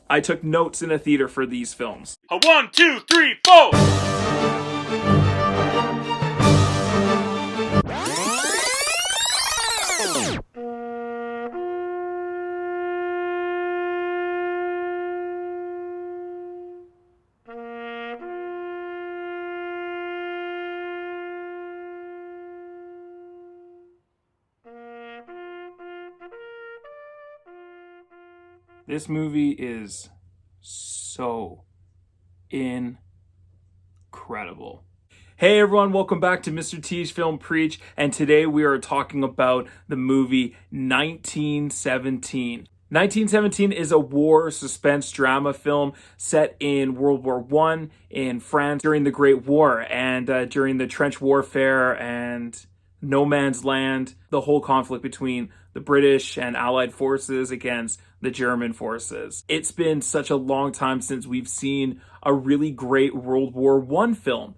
I took notes in a theater for these films. A 1, 2, 3, 4! This movie is so incredible. Hey everyone, welcome back to Mr. T's Film Preach, and today we are talking about the movie 1917. 1917 is a war suspense drama film set in World War I in France during the Great War and during the trench warfare and no man's land, the whole conflict between the British and Allied forces against the German forces. It's been such a long time since we've seen a really great World War I film.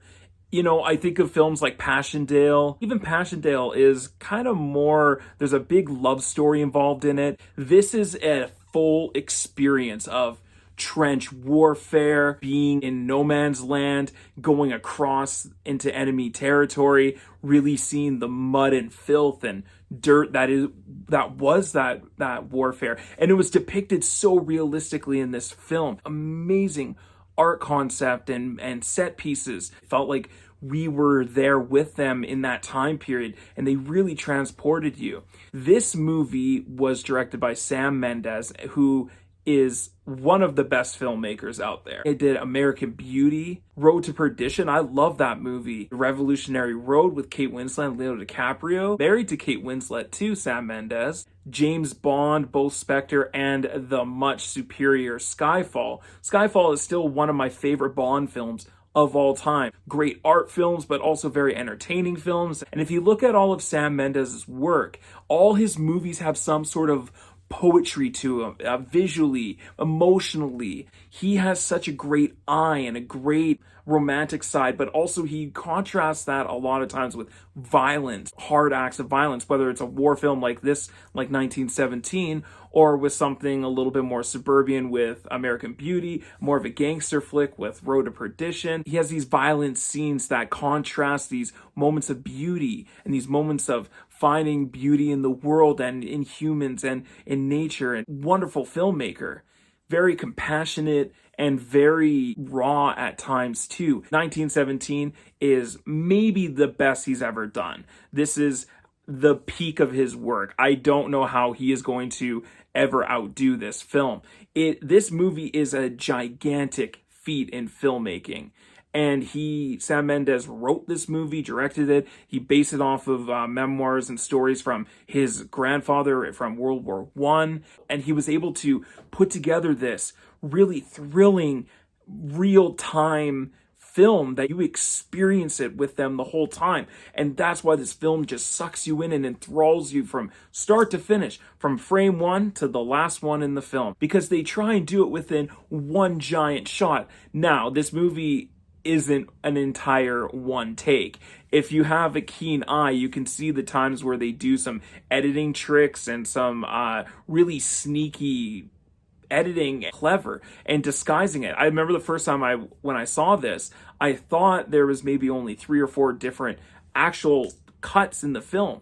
You know, I think of films like Passchendaele. Even Passchendaele is kind of more, there's a big love story involved in it. This is a full experience of trench warfare, being in no man's land, going across into enemy territory, really seeing the mud and filth and dirt that was that warfare. And it was depicted so realistically in this film. Amazing art concept and set pieces. It felt like we were there with them in that time period, and they really transported you. This movie was directed by Sam Mendes, who is one of the best filmmakers out there. It did American Beauty, Road to Perdition. I love that movie. Revolutionary Road with Kate Winslet and Leonardo DiCaprio. Married to Kate Winslet too, Sam Mendes. James Bond, both Spectre and the much superior Skyfall. Skyfall is still one of my favorite Bond films of all time. Great art films, but also very entertaining films. And if you look at all of Sam Mendes' work, all his movies have some sort of poetry to him, visually, emotionally. He has such a great eye and a great romantic side, but also he contrasts that a lot of times with violence, hard acts of violence, whether it's a war film like this, like 1917, or with something a little bit more suburban with American Beauty, more of a gangster flick with Road to Perdition. He has these violent scenes that contrast these moments of beauty and these moments of finding beauty in the world and in humans and in nature. And wonderful filmmaker, very compassionate and very raw at times too. 1917 is maybe the best he's ever done. This is the peak of his work. I don't know how he is going to ever outdo this film. This movie is a gigantic feat in filmmaking. And Sam Mendes wrote this movie, directed it. He based it off of memoirs and stories from his grandfather from World War I. And he was able to put together this really thrilling, real-time film that you experience it with them the whole time. And that's why this film just sucks you in and enthralls you from start to finish, from frame one to the last one in the film, because they try and do it within one giant shot. Now, this movie isn't an entire one take. If you have a keen eye, you can see the times where they do some editing tricks and some really sneaky editing, clever, and disguising it. I remember the first time when I saw this, I thought there was maybe only 3 or 4 different actual cuts in the film.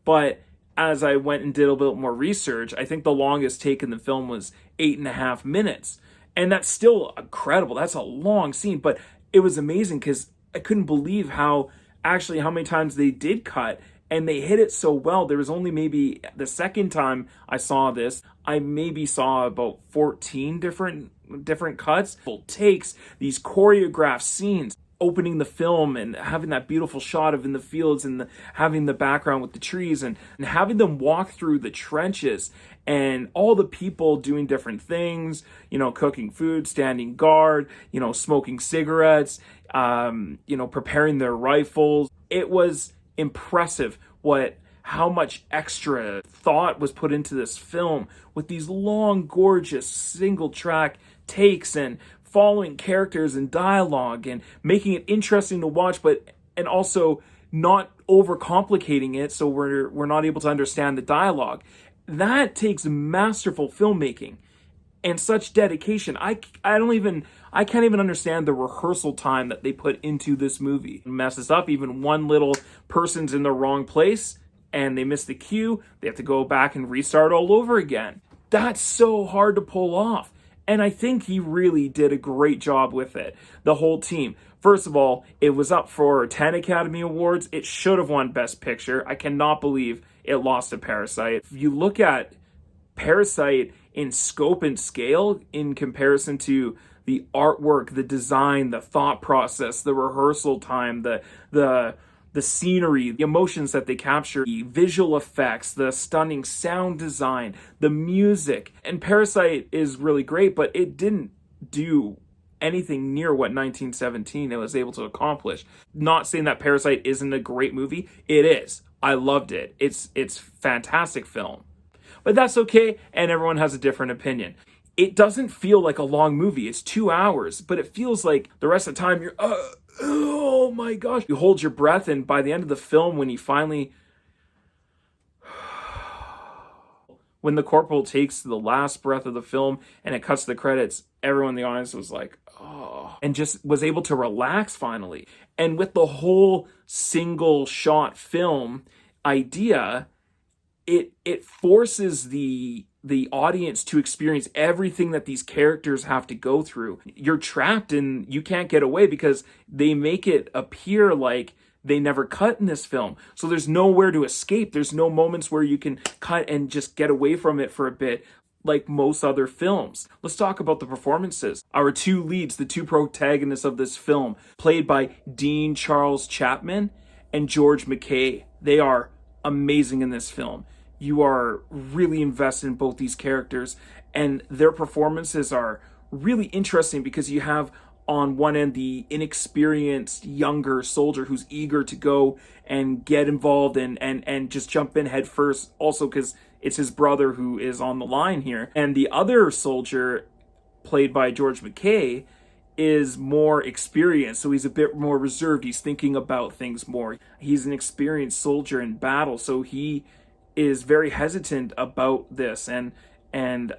But as I went and did a little bit more research, I think the longest take in the film was 8.5 minutes. And that's still incredible. That's a long scene, but it was amazing because I couldn't believe how many times they did cut, and they hit it so well. There was only maybe the second time I saw this, I maybe saw about 14 different cuts, full takes, these choreographed scenes, opening the film and having that beautiful shot of in the fields and having the background with the trees and having them walk through the trenches and all the people doing different things, cooking food, standing guard, smoking cigarettes, preparing their rifles. It was impressive how much extra thought was put into this film with these long, gorgeous single track takes and following characters and dialogue and making it interesting to watch, and also not overcomplicating it so we're not able to understand the dialogue. That takes masterful filmmaking. and such dedication. I can't even understand the rehearsal time that they put into this movie. It messes up, even one little person's in the wrong place and they miss the cue, they have to go back and restart all over again. That's so hard to pull off. And I think he really did a great job with it. The whole team. First of all, it was up for 10 Academy Awards. It should have won Best Picture. I cannot believe it lost to Parasite. If you look at Parasite in scope and scale in comparison to the artwork, the design, the thought process, the rehearsal time, the scenery, the emotions that they capture, the visual effects, the stunning sound design, the music. And Parasite is really great, but it didn't do anything near what 1917 it was able to accomplish. Not saying that Parasite isn't a great movie. It is. I loved it. It's fantastic film. But that's okay, and everyone has a different opinion. It doesn't feel like a long movie. It's 2 hours, but it feels like the rest of the time you're, oh my gosh. You hold your breath, and by the end of the film, when the corporal takes the last breath of the film and it cuts the credits, everyone in the audience was like, oh, and just was able to relax finally. And with the whole single shot film idea, it forces the audience to experience everything that these characters have to go through. You're trapped and you can't get away because they make it appear like they never cut in this film. So there's nowhere to escape. There's no moments where you can cut and just get away from it for a bit like most other films. Let's talk about the performances. Our two leads, the two protagonists of this film, played by Dean Charles Chapman and George McKay. They are amazing in this film. You are really invested in both these characters, and their performances are really interesting because you have on one end the inexperienced younger soldier who's eager to go and get involved and just jump in head first, also because it's his brother who is on the line here. And the other soldier, played by George McKay, is more experienced, so he's a bit more reserved. He's thinking about things more. He's an experienced soldier in battle, so he is very hesitant about this and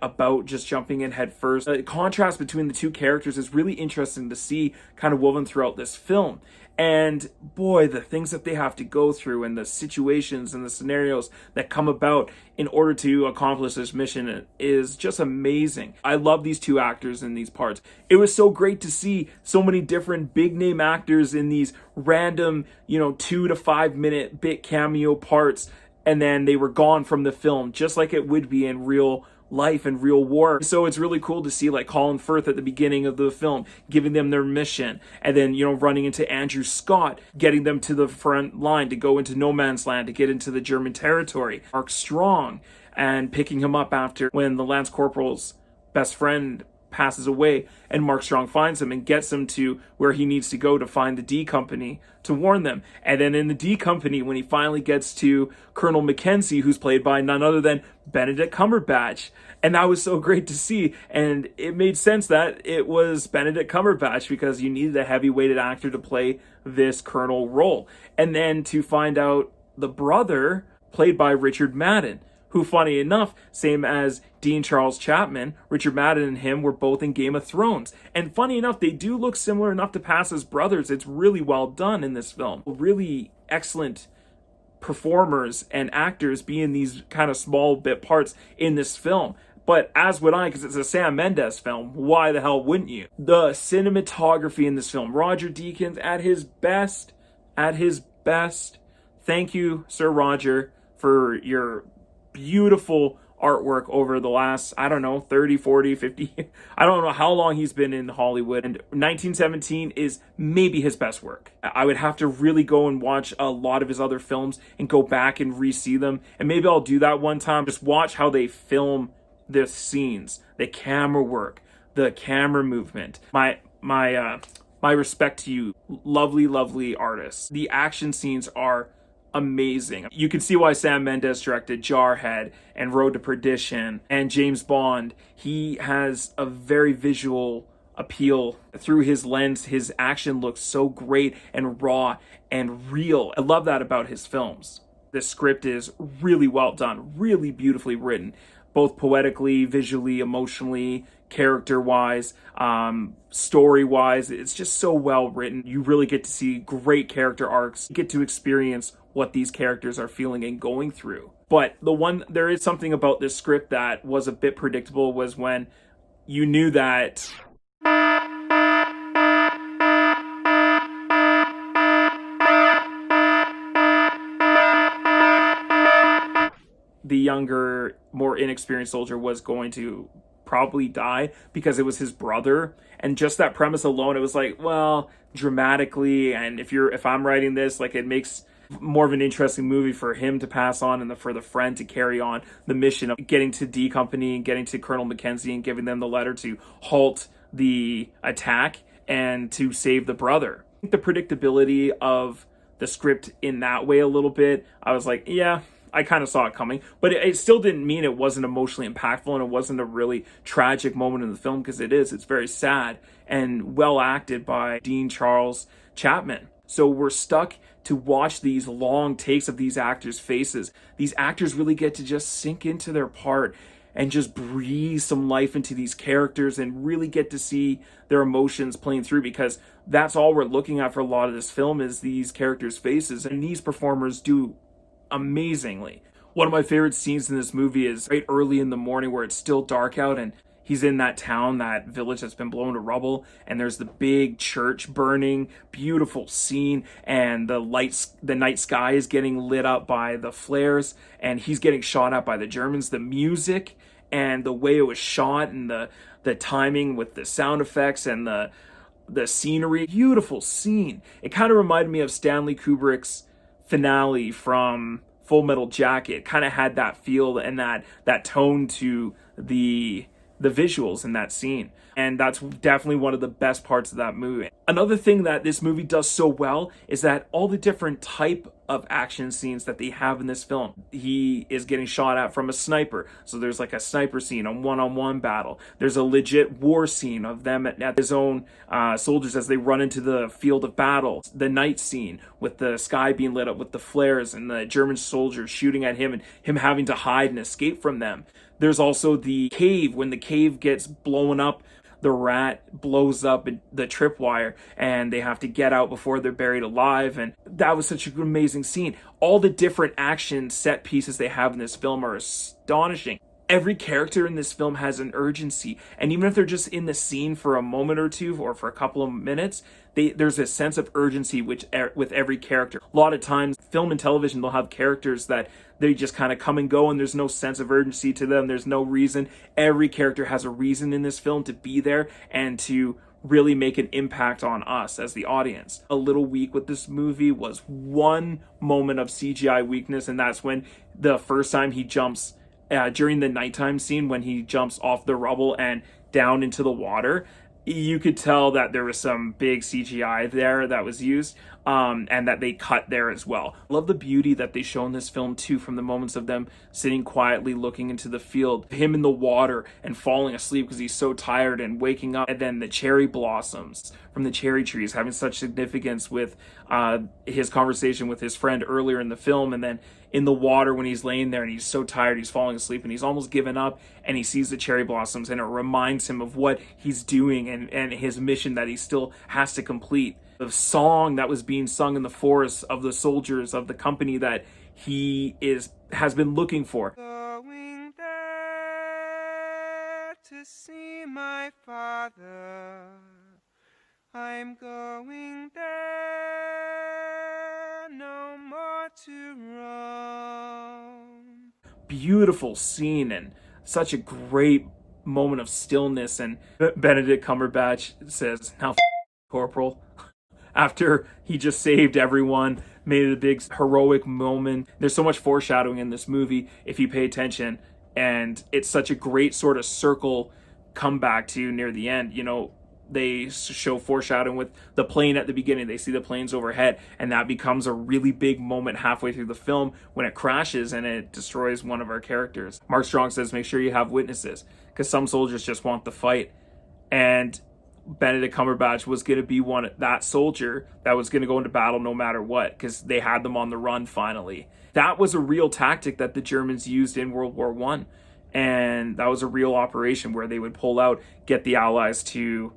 about just jumping in head first. The contrast between the two characters is really interesting to see, kind of woven throughout this film. And boy, the things that they have to go through and the situations and the scenarios that come about in order to accomplish this mission is just amazing. I love these two actors in these parts. It was so great to see so many different big name actors in these random, 2 to 5 minute bit cameo parts, and then they were gone from the film, just like it would be in real life and real war. So it's really cool to see like Colin Firth at the beginning of the film giving them their mission, and then running into Andrew Scott, getting them to the front line to go into no man's land, to get into the German territory. Mark Strong, and picking him up after when the Lance Corporal's best friend passes away, and Mark Strong finds him and gets him to where he needs to go to find the D Company to warn them. And then in the D Company, when he finally gets to Colonel Mackenzie, who's played by none other than Benedict Cumberbatch. And that was so great to see. And it made sense that it was Benedict Cumberbatch because you needed a heavy-weighted actor to play this colonel role. And then to find out the brother, played by Richard Madden, who, funny enough, same as Dean Charles Chapman, Richard Madden and him were both in Game of Thrones. And funny enough, they do look similar enough to pass as brothers. It's really well done in this film. Really excellent performers and actors being these kind of small bit parts in this film. But as would I, because it's a Sam Mendes film. Why the hell wouldn't you? The cinematography in this film, Roger Deakins at his best. Thank you, Sir Roger, for your beautiful artwork over the last, 30, 40, 50, I don't know how long he's been in Hollywood. And 1917 is maybe his best work. I would have to really go and watch a lot of his other films and go back and re-see them. And maybe I'll do that one time. Just watch how they film the scenes, the camera work, the camera movement. My respect to you, lovely artists. The action scenes are amazing. You can see why Sam Mendes directed Jarhead and Road to Perdition and James Bond. He has a very visual appeal. Through his lens, his action looks so great and raw and real. I love that about his films. The script is really well done, really beautifully written. both poetically, visually, emotionally, character wise, story wise. It's just so well written. You really get to see great character arcs, you get to experience what these characters are feeling and going through. But there is something about this script that was a bit predictable, was when you knew that the younger, more inexperienced soldier was going to probably die because it was his brother. And just that premise alone, it was like, well, dramatically, and if I'm writing this, like, it makes more of an interesting movie for him to pass on, and for the friend to carry on the mission of getting to D Company and getting to Colonel Mackenzie and giving them the letter to halt the attack and to save the brother. I think the predictability of the script in that way a little bit, I was like, yeah, I kind of saw it coming, but it still didn't mean it wasn't emotionally impactful, and it wasn't a really tragic moment in the film, because it is. It's very sad and well acted by Dean Charles Chapman. So we're stuck to watch these long takes of these actors' faces. These actors really get to just sink into their part and just breathe some life into these characters and really get to see their emotions playing through, because that's all we're looking at for a lot of this film is these characters' faces, and these performers do amazingly. One of my favorite scenes in this movie is right early in the morning where it's still dark out, and he's in that town, that village that's been blown to rubble, and there's the big church burning. Beautiful scene, and the night sky is getting lit up by the flares, and he's getting shot at by the Germans. The music and the way it was shot, and the timing with the sound effects and the scenery, beautiful scene. It kind of reminded me of Stanley Kubrick's finale from Full Metal Jacket. Kind of had that feel and that tone to the visuals in that scene, and that's definitely one of the best parts of that movie. Another thing that this movie does so well is that all the different type of action scenes that they have in this film. He is getting shot at from a sniper, so there's like a sniper scene, a one-on-one battle. There's a legit war scene of them at his own soldiers as they run into the field of battle. The night scene with the sky being lit up with the flares and the German soldiers shooting at him and him having to hide and escape from them. There's also the cave, when the cave gets blown up, the rat blows up the tripwire and they have to get out before they're buried alive. And that was such an amazing scene. All the different action set pieces they have in this film are astonishing. Every character in this film has an urgency, and even if they're just in the scene for a moment or two or for a couple of minutes, there's a sense of urgency with every character. A lot of times, film and television, they'll have characters that they just kind of come and go, and there's no sense of urgency to them. There's no reason. Every character has a reason in this film to be there and to really make an impact on us as the audience. A little weak with this movie was one moment of CGI weakness, and that's when the first time he jumps during the nighttime scene, when he jumps off the rubble and down into the water. You could tell that there was some big CGI there that was used, and that they cut there as well. Love the beauty that they show in this film too, from the moments of them sitting quietly looking into the field, him in the water and falling asleep because he's so tired, and waking up, and then the cherry blossoms from the cherry trees having such significance with his conversation with his friend earlier in the film, and then in the water when he's laying there and he's so tired, he's falling asleep and he's almost given up, and he sees the cherry blossoms, and it reminds him of what he's doing and his mission that he still has to complete. The song that was being sung in the forest of the soldiers of the company that has been looking for. Going there to see my father. I'm going there, no more to roam. Beautiful scene and such a great moment of stillness. And Benedict Cumberbatch says, "Now, Corporal," after he just saved everyone, made it a big heroic moment. There's so much foreshadowing in this movie if you pay attention, and it's such a great sort of circle comeback to near the end. You know, they show foreshadowing with the plane at the beginning. They see the planes overhead, and that becomes a really big moment halfway through the film when it crashes and it destroys one of our characters. Mark Strong says, make sure you have witnesses, because some soldiers just want the fight. And Benedict Cumberbatch was going to be that soldier that was going to go into battle no matter what, because they had them on the run finally. That was a real tactic that the Germans used in World War I. And that was a real operation where they would pull out, get the Allies to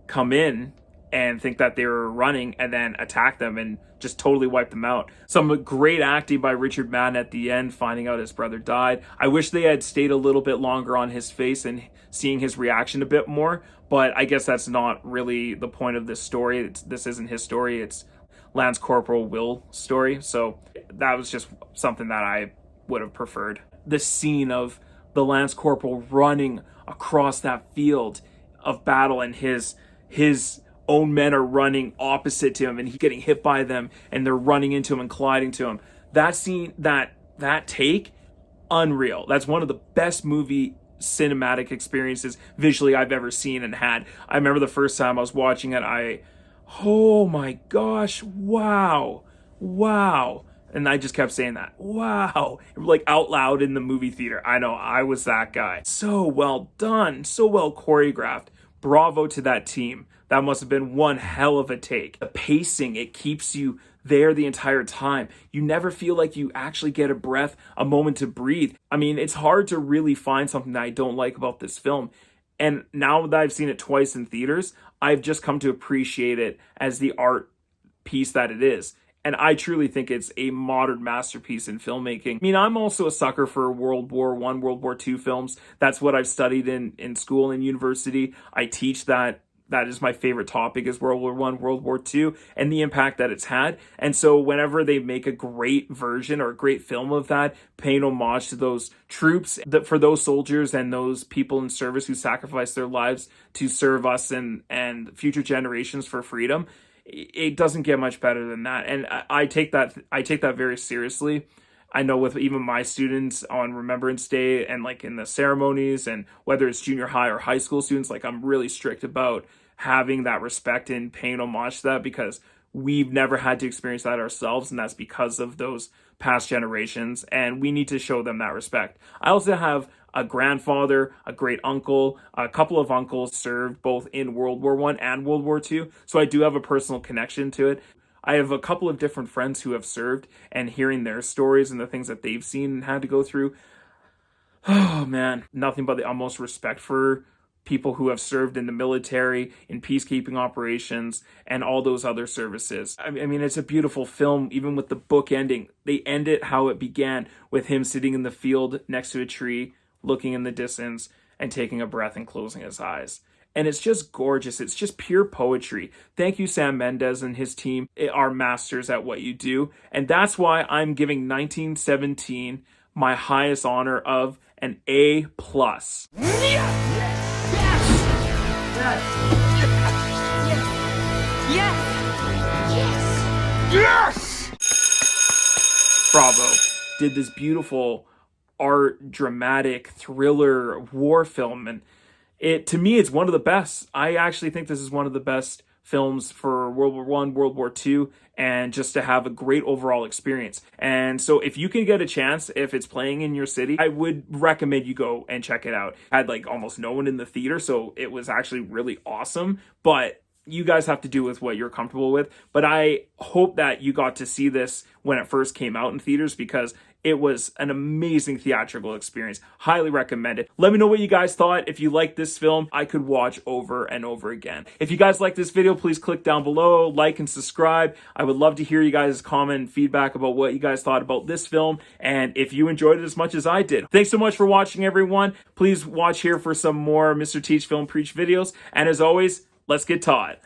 come in and think that they were running and then attack them and just totally wipe them out. Some great acting by Richard Madden at the end, finding out his brother died. I wish they had stayed a little bit longer on his face and seeing his reaction a bit more, but I guess that's not really the point of this story. This isn't his story, it's Lance Corporal Will's story. So that was just something that I would have preferred. The scene of the Lance Corporal running across that field of battle, and his own men are running opposite to him and he's getting hit by them and they're running into him and colliding to him. That scene, that take, unreal. That's one of the best movie cinematic experiences visually I've ever seen and had. I remember the first time I was watching it, oh my gosh, wow. And I just kept saying that, wow, like out loud in the movie theater. I know, I was that guy. So well done, so well choreographed. Bravo to that team. That must have been one hell of a take. The pacing, it keeps you there the entire time. You never feel like you actually get a breath, a moment to breathe. I mean, it's hard to really find something that I don't like about this film. And now that I've seen it twice in theaters, I've just come to appreciate it as the art piece that it is. And I truly think it's a modern masterpiece in filmmaking. I mean, I'm also a sucker for World War I, World War II films. That's what I've studied in school and university. I teach that. That is my favorite topic, is World War I, World War II, and the impact that it's had. And so whenever they make a great version or a great film of that, paying homage to those troops, for those soldiers and those people in service who sacrificed their lives to serve us and future generations for freedom, it doesn't get much better than that. And I take that very seriously. I know with even my students on Remembrance Day and like in the ceremonies, and whether it's junior high or high school students, like I'm really strict about having that respect and paying homage to that, because we've never had to experience that ourselves, and that's because of those past generations, and we need to show them that respect. I also have a grandfather, a great uncle, a couple of uncles served both in World War I and World War II, so I do have a personal connection to it. I have a couple of different friends who have served, and hearing their stories and the things that they've seen and had to go through, oh man, nothing but the utmost respect for people who have served in the military, in peacekeeping operations, and all those other services. I mean, it's a beautiful film, even with the book ending. They end it how it began, with him sitting in the field next to a tree, looking in the distance, and taking a breath and closing his eyes. And it's just gorgeous. It's just pure poetry. Thank you, Sam Mendes and his team are masters at what you do. And that's why I'm giving 1917 my highest honor of an A+. Yes! Bravo. Did this beautiful art, dramatic, thriller war film, and to me, it's one of the best. I actually think this is one of the best films for World War I, World War II, and just to have a great overall experience. And so if you can get a chance, if it's playing in your city, I would recommend you go and check it out. I had like almost no one in the theater, so it was actually really awesome, but you guys have to do with what you're comfortable with. But I hope that you got to see this when it first came out in theaters, because it was an amazing theatrical experience. Highly recommend it. Let me know what you guys thought. If you like this film, I could watch over and over again. If you guys like this video, please click down below, like and subscribe. I would love to hear you guys' comment and feedback about what you guys thought about this film, and if you enjoyed it as much as I did. Thanks so much for watching, everyone. Please watch here for some more Mr. Teach Film Preach videos. And as always, let's get taught.